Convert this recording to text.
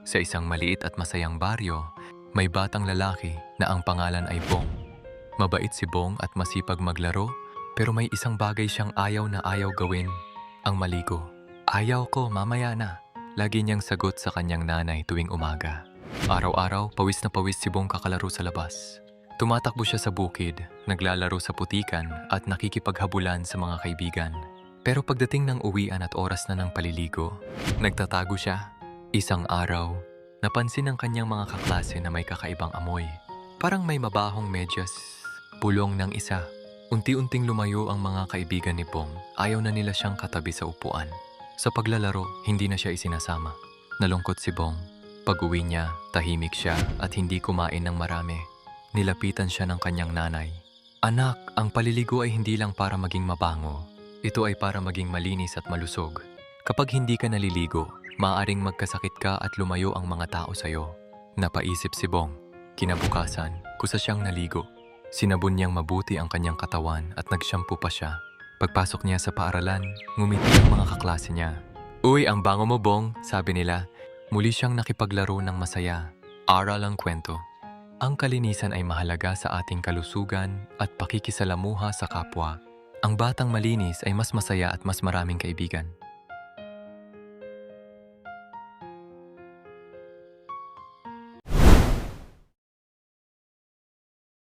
Sa isang maliit at masayang baryo, may batang lalaki na ang pangalan ay Bong. Mabait si Bong at masipag maglaro, pero may isang bagay siyang ayaw na ayaw gawin, ang maligo. Ayaw ko, mamaya na. Lagi niyang sagot sa kanyang nanay tuwing umaga. Araw-araw, pawis na pawis si Bong kakalaro sa labas. Tumatakbo siya sa bukid, naglalaro sa putikan at nakikipaghabulan sa mga kaibigan. Pero pagdating ng uwian at oras na ng paliligo, nagtatago siya. Isang araw, napansin ng kanyang mga kaklase na may kakaibang amoy. Parang may mabahong medyas, pulong ng isa. Unti-unting lumayo ang mga kaibigan ni Bong. Ayaw na nila siyang katabi sa upuan. Sa paglalaro, hindi na siya isinasama. Nalungkot si Bong. Pag-uwi niya, tahimik siya at hindi kumain ng marami. Nilapitan siya ng kanyang nanay. Anak, ang paliligo ay hindi lang para maging mabango. Ito ay para maging malinis at malusog. Kapag hindi ka naliligo, maaaring magkasakit ka at lumayo ang mga tao sa'yo. Napaisip si Bong. Kinabukasan, kusa siyang naligo. Sinabon niyang mabuti ang kanyang katawan at nag-shampoo pa siya. Pagpasok niya sa paaralan, ngumiti ang mga kaklase niya. Uy, ang bango mo, Bong, sabi nila. Muli siyang nakipaglaro ng masaya. Aral ang kwento. Ang kalinisan ay mahalaga sa ating kalusugan at pakikisalamuha sa kapwa. Ang batang malinis ay mas masaya at mas maraming kaibigan.